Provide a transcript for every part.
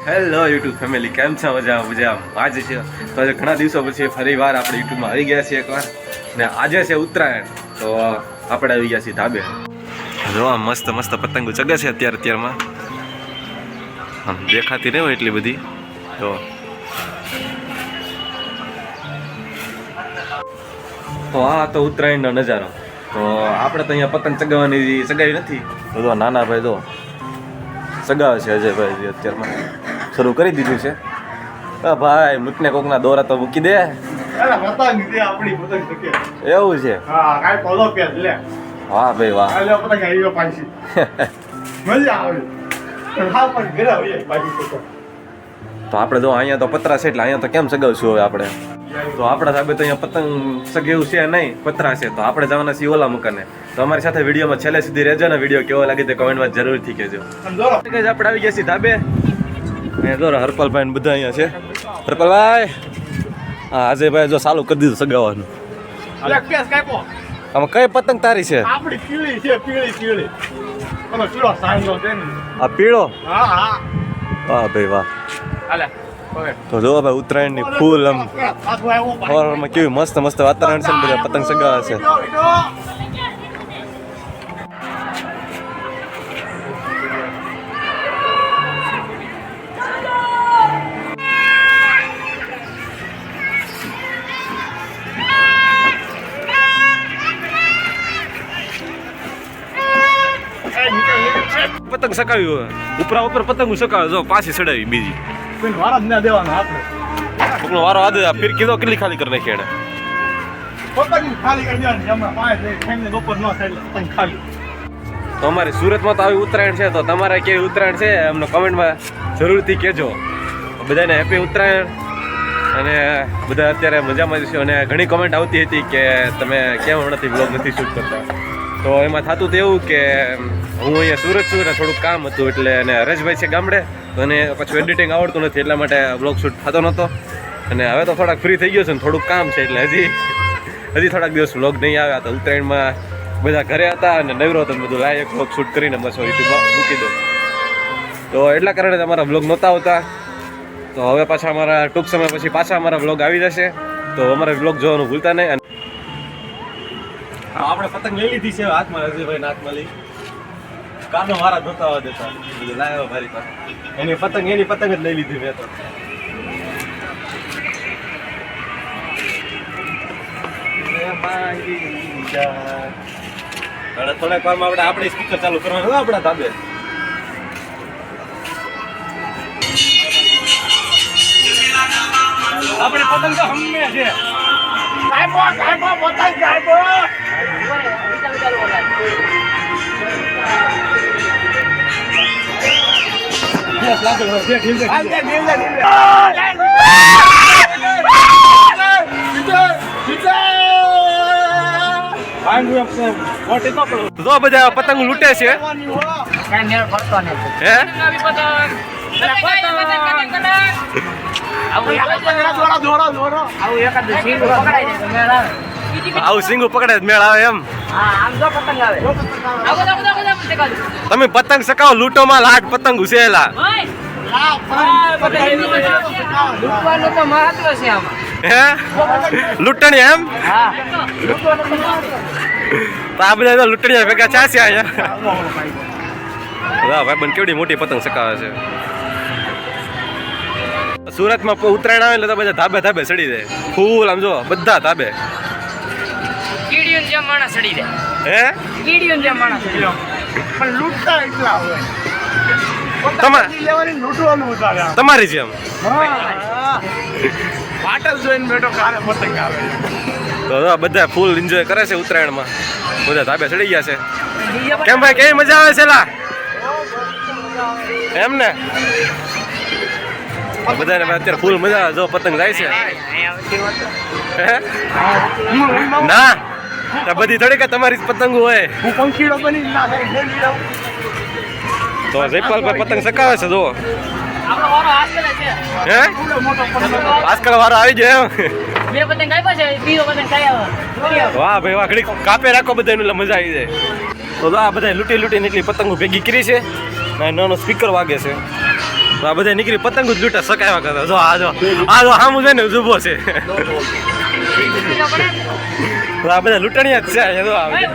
Hello YouTube family, કેમ છો? મજામાં. આજે છે તો આજે ઘણા દિવસો પછી ફરી વાર આપણે યુટ્યુબમાં આવી ગયા છીએ એકવાર, ને આજે છે ઉત્તરાયણ, તો આપણે આવી ગયા છીએ ધાબે. જો આમ મસ્ત મસ્ત પતંગો ચગે છે અત્યારમાં, આમ દેખાતી નહીં હોય એટલી બધી. તો આ તો ઉત્તરાયણનો નજારો. તો આપણે તો અહીંયા પતંગ ચગાવી નથી, તો નાના ભાઈ તો ચગાવે છે. અજયભાઈ અત્યારમાં શરૂ કરી દીધું છે. ભાઈ મૂકને કોકના દોરા તો મૂકી દે. એવું છે? વાહ ભાઈ વાહ. તો આપણે જો અહીંયા તો પતરા છે એટલે અહીંયા તો કેમ ચગાવશું હવે આપણે? તો આપણા સાહેબ તો અહીંયા પતંગ ચગાવ્યું છે નહીં, પતરા છે. તો આપણે જવાના છીએ ઓલા મુકાને. તો અમારી સાથે વિડીયોમાં છેલ્લે સુધી રહેજો ને. વિડીયો કેવો લાગે તે કમેન્ટમાં જરૂરથી કહેજો. આપણે આવી ગયા છીએ ધાબે. અહીંયા જો હરપલભાઈ બધા અહીંયા છે. હરપલભાઈ, હા અજયભાઈ જો ચાલુ કરી દીધું સગાવવાનું. આમાં કઈ પતંગ તારી છે? આપણી પીળી છે, પીળી. આ પીળો? વાહ ભાઈ વાહ. તો જો ભાઈ ઉત્તરાયણની ફૂલ આમ સવારમાં કેવી મસ્ત મસ્ત વાતાવરણ છે ને, બધા પતંગ ચગાવે છે. પતંગ સકાવ્યું ઉપર પતંગ સકાવે, જો પાછી ચડાવી બીજી વારો જ ના દેવાનો આપણે. કોકનો વારો આદે ફિર કીધો કેટલી ખાલી કરી નાખી એને. પતંગ ખાલી કરી દેવાની, હમણાં પાંચ ખાઈને બપોર ન થાય પતંગ ખાલી. તો અમારી સુરતમાં તો આવી ઉત્તરાયણ છે, તો તમારે કેવી ઉત્તરાયણ છે અમને કમેન્ટમાં જરૂરથી કહેજો. બધાને હેપી ઉત્તરાયણ. અને બધા અત્યારે મજામાં જ છે. અને ઘણી કમેન્ટ આવતી હતી કે તમે કેમ હમણાંથી બ્લોગ નથી શૂટ કરતા. તો એમાં થતું તો એવું કે હું અહીંયા સુરત છું ને થોડુંક કામ હતું એટલે, અને હરેશભાઈ છે ગામડે, તો એને પાછું એડિટિંગ આવડતું નથી એટલા માટે બ્લોગ શૂટ થતો નહોતો. અને હવે તો થોડાક ફ્રી થઈ ગયો છે ને થોડુંક કામ છે એટલે હજી થોડાક દિવસ બ્લોગ નહીં આવ્યા. તો ઉત્તરાયણમાં બધા ઘરે હતા અને નવરો હતો, બધું લાય એક બ્લોગ શૂટ કરીને બસ યુટ્યુબમાં મૂકી દો. તો એટલા કારણે અમારા બ્લોગ નહોતા આવતા. તો હવે પાછા અમારા ટૂંક સમય પછી પાછા અમારા બ્લોગ આવી જશે. તો અમારા બ્લોગ જોવાનું ભૂલતા નહીં. આપણે પતંગ લઈ લીધી છે હાથમાં, અજયભાઈ હાથમાં લઈ કાનો મારા ધોતા હોવા દેતા લાવ્યો મારી પાસે. એની પતંગ જ લઈ લીધી મેં તો. થોડાક વારમાં આપણે સ્પીકર ચાલુ કરવાનું આપણા ધાબે. આપણે પતંગ તો હમે છે. તો બધા પતંગ લૂંટે છે. આવું સિંગુ પકડે મેળ આવે એમ. તમે પતંગ સકાવો, લૂંટો માં લાટ પતંગ ઘુસેલા. લૂંટણી એમ? તો આ બધા લૂંટણી ભેગા ચાશે અહીંયા. ભાઈ બન કેવડી મોટી પતંગ સકાવે છે. સુરતમાં ઉત્તરાયણ આવે એટલે બધા ધાબે ચડી જાય ફૂલ. આમ જો બધા ધાબે તમારી જેમ તો બધા ફૂલ એન્જોય કરે છે ઉત્તરાયણમાં. બધા ધાબે ચડી ગયા છે. કેમ ભાઈ, કેવી મજા આવે છે લા? એમ ને બધાને અત્યારે ફૂલ મજા આવે. જો પતંગ જાય છે ના બધી થોડી કે તમારી પતંગ હોય. તો જયપાલભાઈ પતંગ ચકાવે છે. જો હે આજકાલ વારો આવી જાય એમ. વાહ ભાઈ વાહ, ઘડી કાપે રાખો બધા એટલે મજા આવી જાય. તો આ બધા લૂંટી એટલી પતંગો ભેગી કરી છે. નાનું સ્પીકર વાગે છે. તો આ બધા નીકળી પતંગ જ લૂંટા સકાવ્યા કરતા. જો આ જો સામું છે ને ઊભો છે. તો આ બધા લૂંટણીયા જ છે. જો આ બધા.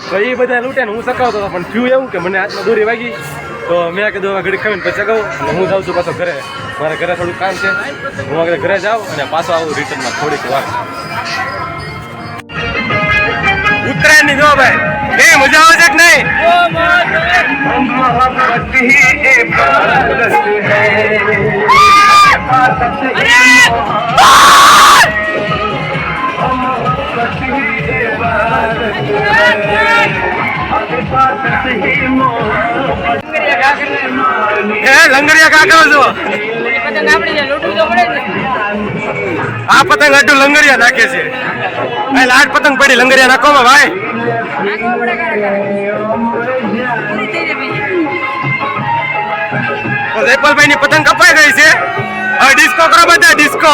તો એ બધા લૂંટે ને હું સકાવતો હતો પણ થયું એવું કે મને હાથમાં દોરી વાગી તો મેં કીધું હવે ઘડી ખાઈને પછી સગાવું અને હું જાઉં છું પાછો ઘરે. મારે ઘરે થોડું કામ છે. હું આગળ ઘરે જાઉં અને પાછો આવું રિટર્નમાં થોડીક વાર. ઉત્તરાયણની જો ભાઈ એ મજા આવે છે કે નહીં? લંગરિયા કા કરો છો? આ પતંગ આટલું લંગરિયા નાખે છે. લાટ પતંગ પડી લંગરિયા નાખો ભાઈ. જયપાલભાઈ ની પતંગ કપાઈ ગઈ છે. હવે ડિસ્કો કરો બધા ડિસ્કો.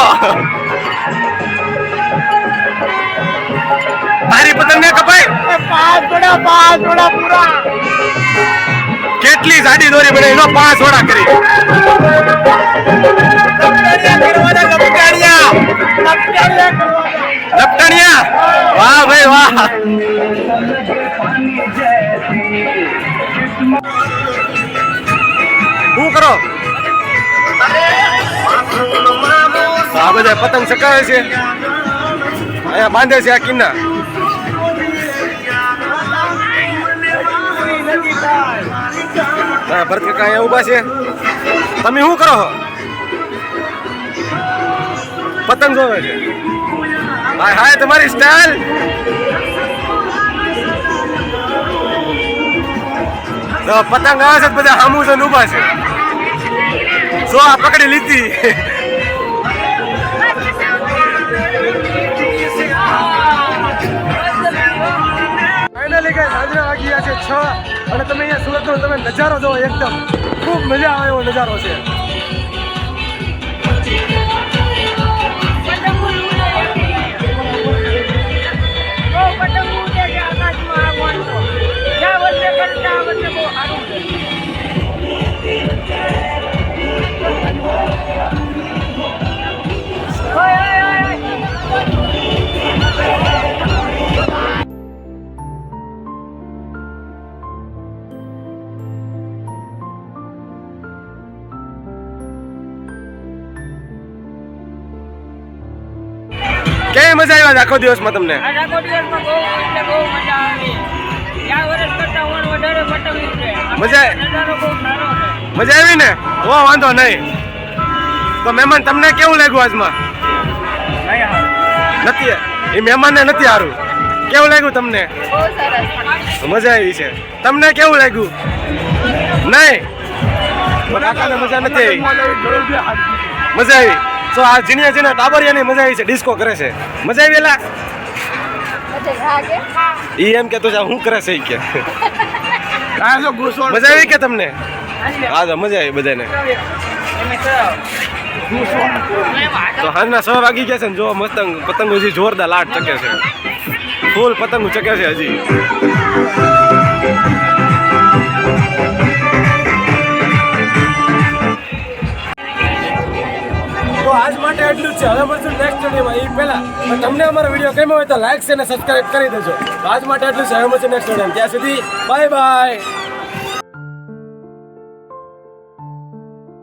તારી પતંગ ને કપાઈ? 5 જોડા પૂરા. કેટલી સાડી દોરી બને એનો 5 જોડા કરી. લપટણિયા વાહ ભાઈ વાહ. શું કરો? આ બધા પતંગ સકાવે છે. અહીંયા બાંધે છે આ કિન્ના. ભરત કાકા અહીંયા ઉભા છે. તમે શું કરો છો? પતંગ જોવે છે. હાય હાય તમારી સ્ટાઇલ. તો પતંગ આવે છે બધા સામું છે ઉભા છે. જો આ પકડી લીધી. ફાઇનલી ગાઈસ સાંજના વાગી ગયા છે 6 અને તમે અહીંયા સુરતનો તમે નજારો જોવો એકદમ ખૂબ મજા આવે એવો નજારો છે. કેવી મજા આવી આખો દિવસમાં તમને? આખો દિવસમાં બહુ મજા આવી. ગયા વર્ષ કરતા વધારે પતંગ છે. મજા નજારો બહુ સારો છે. મજા આવી ને? ઓ વાંધો નહીં. તો મહેમાન તમને કેવું લાગ્યું આજમાં? નથી એ મહેમાનને નથી સારું. કેવું લાગ્યું તમને? બહુ સરસ. મજા આવી છે. તમને કેવું લાગ્યું? નહીં કાકાને મજા નથી આવી. મજા આવી. તો આ ઝીણિયા ઝીણા ટાબરિયાની મજા આવી છે. ડિસ્કો કરે છે. મજા આવી એલા? ઈ એમ કે તું શું કરે છે ઈ કે મજા આવી કે તમને? હા તો મજા આવી બધાને. તો હાજના 6 વાગી ગયા છે ને જો મસ્ત પતંગ હજી જોરદાર લાટ ચકે છે. ફૂલ પતંગ ચકે છે હજી. તો આજ માટે એટલું જ છે. હવે મળશું નેક્સ્ટ વિડીયોમાં. એ પહેલા તમને અમારો વિડીયો ગમ્યો હોય તો લાઈક અને સબસ્ક્રાઇબ કરી દેજો. આજ માટે એટલું છે. હવે મળશું નેક્સ્ટ વિડીયો. ત્યાં સુધી બાય બાય.